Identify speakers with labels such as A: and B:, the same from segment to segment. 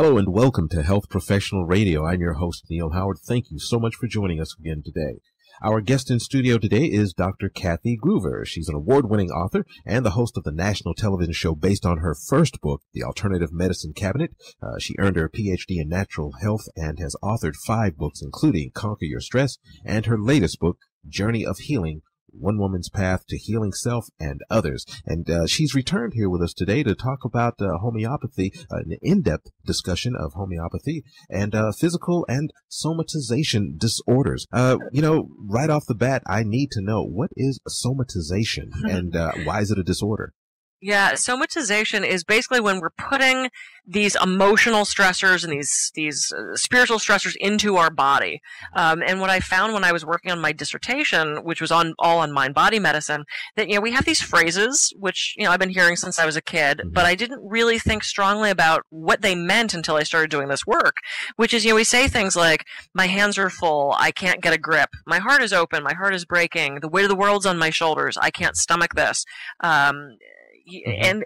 A: Hello and welcome to Health Professional Radio. I'm your host, Neal Howard. Thank you so much for joining us again today. Our guest in studio today is Dr. Kathy Gruver. She's an award-winning author and the host of the national television show based on her first book, The Alternative Medicine Cabinet. She earned her PhD in natural health and has authored 5 books, including Conquer Your Stress and her latest book, Journey of Healing, One Woman's Path to Healing Self and Others. And she's returned here with us today to talk about homeopathy, an in-depth discussion of homeopathy and physical and somatization disorders. Right off the bat, I need to know, what is somatization and why is it a disorder?
B: Yeah, somatization is basically when we're putting these emotional stressors and these spiritual stressors into our body. And what I found when I was working on my dissertation, which was all on mind-body medicine, that we have these phrases which I've been hearing since I was a kid, but I didn't really think strongly about what they meant until I started doing this work. Which is, we say things like, "My hands are full, I can't get a grip. My heart is open, my heart is breaking. The weight of the world's on my shoulders. I can't stomach this." And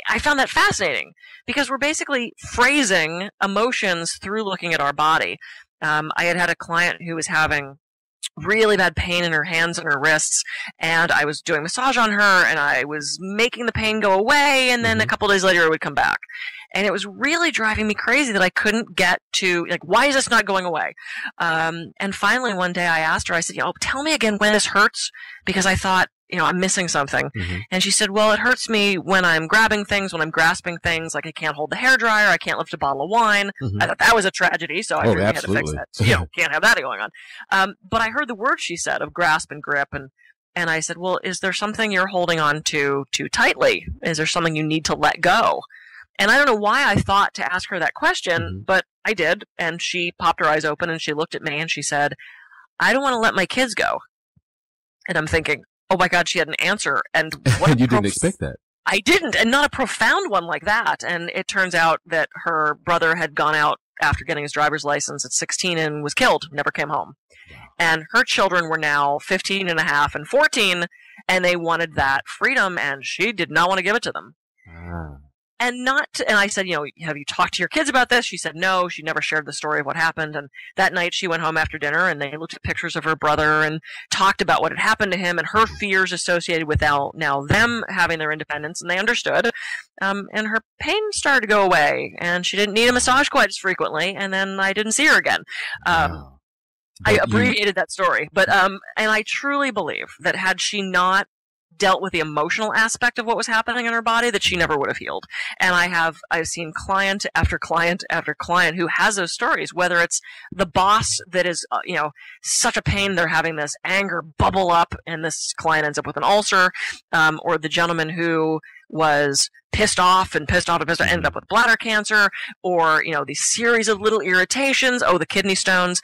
B: I found that fascinating because we're basically phrasing emotions through looking at our body. I had a client who was having really bad pain in her hands and her wrists, and I was doing massage on her, and I was making the pain go away, and then a couple days later it would come back. And it was really driving me crazy that I couldn't get to, why is this not going away? And finally one day I asked her, I said, tell me again when this hurts, because I thought, I'm missing something. And she said, well, it hurts me when I'm grabbing things, when I'm grasping things, like I can't hold the hairdryer, I can't lift a bottle of wine. I thought that was a tragedy, so I really had to fix that. So, can't have that going on. But I heard the word she said of grasp and grip, and I said, well, is there something you're holding on to too tightly? Is there something you need to let go? And I don't know why I thought to ask her that question, but I did, and she popped her eyes open, and she looked at me, and she said, I don't want to let my kids go. And I'm thinking, oh my God, she had an answer. And what
A: you didn't expect that.
B: I didn't, and not a profound one like that. And it turns out that her brother had gone out after getting his driver's license at 16 and was killed, never came home. And her children were now 15 and a half and 14, and they wanted that freedom, and she did not want to give it to them. And I said, have you talked to your kids about this? She said no. She never shared the story of what happened. And that night she went home after dinner, and they looked at pictures of her brother and talked about what had happened to him and her fears associated with now them having their independence. And they understood. And her pain started to go away, and she didn't need a massage quite as frequently. And then I didn't see her again. I abbreviated that story, but and I truly believe that had she not dealt with the emotional aspect of what was happening in her body, that she never would have healed. And I've seen client after client after client who has those stories, whether it's the boss that is, such a pain, they're having this anger bubble up, and this client ends up with an ulcer, or the gentleman who was pissed off, ended up with bladder cancer, or, these series of little irritations, the kidney stones,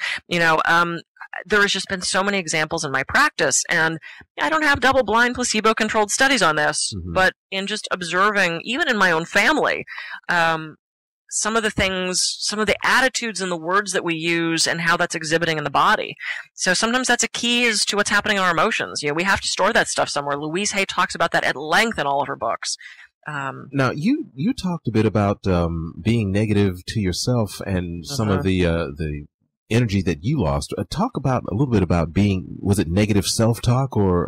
B: there has just been so many examples in my practice, and I don't have double-blind, placebo-controlled studies on this, but in just observing, even in my own family, some of the attitudes and the words that we use and how that's exhibiting in the body. So sometimes that's a key as to what's happening in our emotions. We have to store that stuff somewhere. Louise Hay talks about that at length in all of her books.
A: Now, you talked a bit about being negative to yourself and some of the energy that you lost. Talk about a little bit about was it negative self-talk, or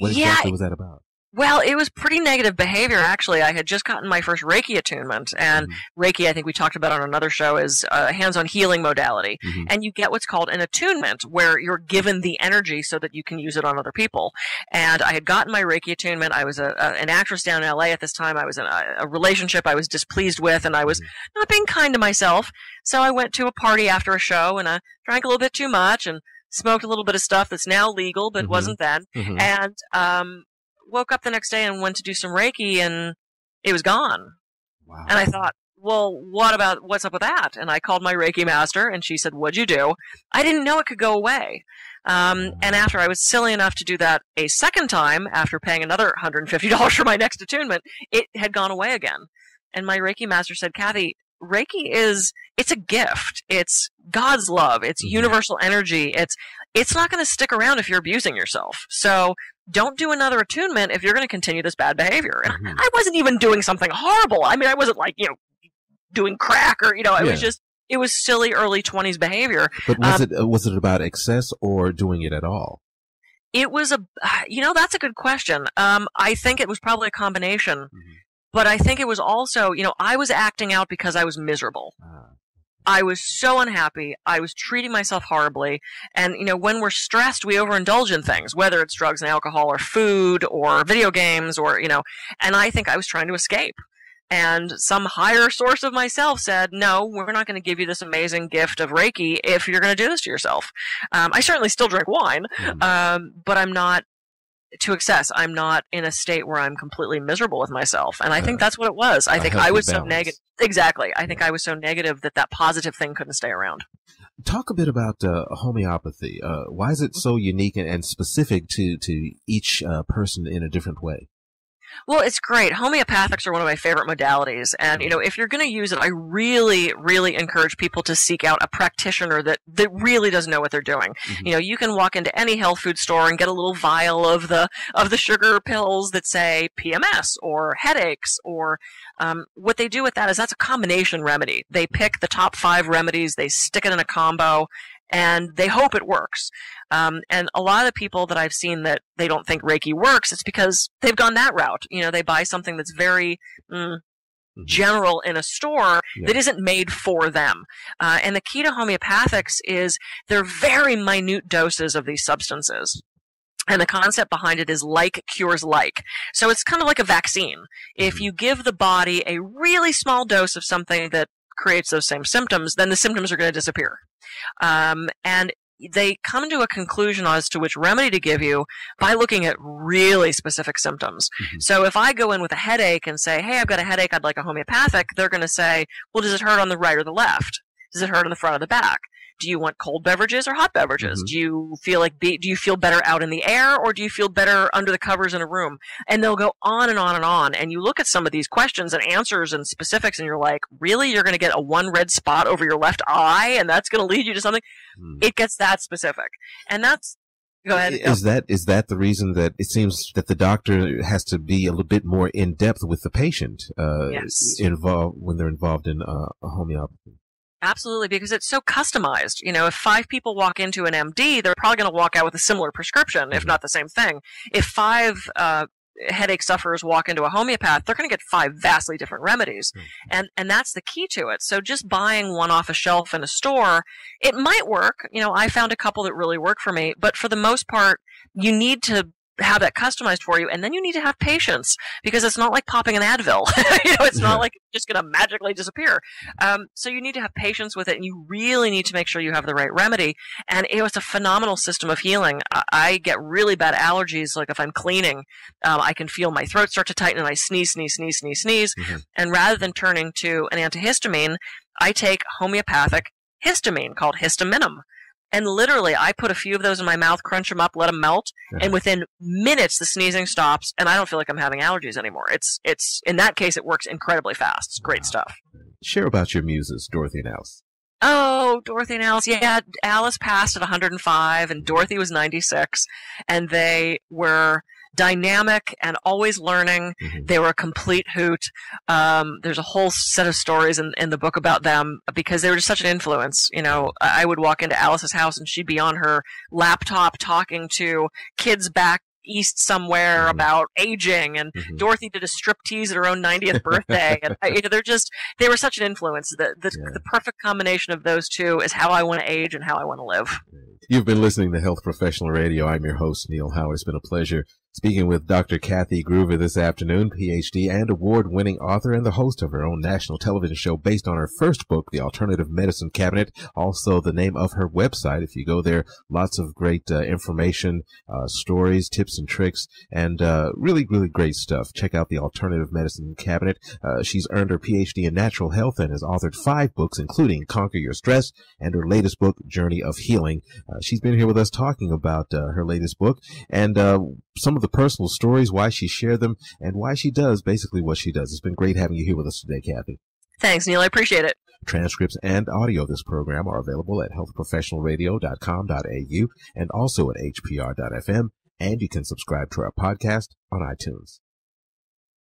A: what exactly was that about?
B: Well, it was pretty negative behavior, actually. I had just gotten my first Reiki attunement, and Reiki, I think we talked about on another show, is a hands-on healing modality. And you get what's called an attunement, where you're given the energy so that you can use it on other people. And I had gotten my Reiki attunement. I was an actress down in LA at this time. I was in a relationship I was displeased with, and I was not being kind to myself. So I went to a party after a show, and I drank a little bit too much and smoked a little bit of stuff that's now legal, but wasn't then. And woke up the next day and went to do some Reiki, and it was gone. Wow. And I thought, well, what's up with that? And I called my Reiki master, and she said, what'd you do? I didn't know it could go away. And after I was silly enough to do that a second time, after paying another $150 for my next attunement, it had gone away again. And my Reiki master said, Kathy, Reiki it's a gift. It's God's love. It's universal energy. It's not going to stick around if you're abusing yourself. So don't do another attunement if you're going to continue this bad behavior. And I wasn't even doing something horrible. I mean, I wasn't doing crack or, it was silly early 20s behavior.
A: But was it about excess or doing it at all?
B: It was that's a good question. I think it was probably a combination,
A: Mm-hmm.
B: but I think it was also, I was acting out because I was miserable. I was so unhappy. I was treating myself horribly. And, when we're stressed, we overindulge in things, whether it's drugs and alcohol or food or video games or, and I think I was trying to escape. And some higher source of myself said, no, we're not going to give you this amazing gift of Reiki if you're going to do this to yourself. I certainly still drink wine, but I'm not to excess. I'm not in a state where I'm completely miserable with myself. And I think that's what it was. I think I was so negative. Exactly. I think I was so negative that positive thing couldn't stay around.
A: Talk a bit about homeopathy. Why is it so unique and specific to each person in a different way?
B: Well, it's great. Homeopathics are one of my favorite modalities. And, if you're going to use it, I really, really encourage people to seek out a practitioner that really does know what they're doing. Mm-hmm. You can walk into any health food store and get a little vial of the sugar pills that say PMS or headaches or what they do with that is that's a combination remedy. They pick the top 5 remedies, they stick it in a combo, and they hope it works. And a lot of the people that I've seen that they don't think Reiki works, it's because they've gone that route. They buy something that's very general in a store that isn't made for them. And the key to homeopathics is they're very minute doses of these substances. And the concept behind it is like cures like. So it's kind of like a vaccine. If you give the body a really small dose of something that creates those same symptoms, then the symptoms are going to disappear. And they come to a conclusion as to which remedy to give you by looking at really specific symptoms. Mm-hmm. So if I go in with a headache and say, hey, I've got a headache, I'd like a homeopathic, they're going to say, well, does it hurt on the right or the left? Does it hurt on the front or the back? Do you want cold beverages or hot beverages? Mm-hmm. Do you feel better out in the air or do you feel better under the covers in a room? And they'll go on and on and on. And you look at some of these questions and answers and specifics and you're like, really? You're going to get a one red spot over your left eye and that's going to lead you to something? Mm-hmm. It gets that specific. And that's, go ahead.
A: Is that the reason that it seems that the doctor has to be a little bit more in depth with the patient, involved when they're involved in homeopathy?
B: Absolutely, because it's so customized. If 5 people walk into an MD, they're probably going to walk out with a similar prescription, if not the same thing. If 5 headache sufferers walk into a homeopath, they're going to get 5 vastly different remedies. And that's the key to it. So just buying one off a shelf in a store, it might work. I found a couple that really work for me, but for the most part, you need to have that customized for you, and then you need to have patience because it's not like popping an Advil. It's not like it's just going to magically disappear. So you need to have patience with it, and you really need to make sure you have the right remedy. And it's a phenomenal system of healing. I get really bad allergies, like if I'm cleaning, I can feel my throat start to tighten, and I sneeze. Mm-hmm. And rather than turning to an antihistamine, I take homeopathic histamine called histaminum. And literally, I put a few of those in my mouth, crunch them up, let them melt, and within minutes, the sneezing stops, and I don't feel like I'm having allergies anymore. It's in that case, it works incredibly fast. It's great stuff.
A: Share about your muses, Dorothy and Alice.
B: Oh, Dorothy and Alice. Yeah, Alice passed at 105, and Dorothy was 96, and they were dynamic and always learning. Mm-hmm. They were a complete hoot. There's a whole set of stories in the book about them because they were just such an influence. I would walk into Alice's house and she'd be on her laptop talking to kids back east somewhere about aging, and Dorothy did a striptease at her own 90th birthday. And they were such an influence. The perfect combination of those two is how I want to age and how I want to live.
A: You've been listening to Health Professional Radio. I'm your host, Neal Howard. It's been a pleasure speaking with Dr. Kathy Gruver this afternoon, PhD and award-winning author and the host of her own national television show based on her first book, The Alternative Medicine Cabinet, also the name of her website. If you go there, lots of great information, stories, tips and tricks, and really, really great stuff. Check out The Alternative Medicine Cabinet. She's earned her PhD in natural health and has authored 5 books, including Conquer Your Stress and her latest book, Journey of Healing. She's been here with us talking about her latest book and some of the personal stories, why she shared them, and why she does basically what she does. It's been great having you here with us today, Kathy.
B: Thanks, Neal. I appreciate it.
A: Transcripts and audio of this program are available at healthprofessionalradio.com.au and also at hpr.fm, and you can subscribe to our podcast on iTunes.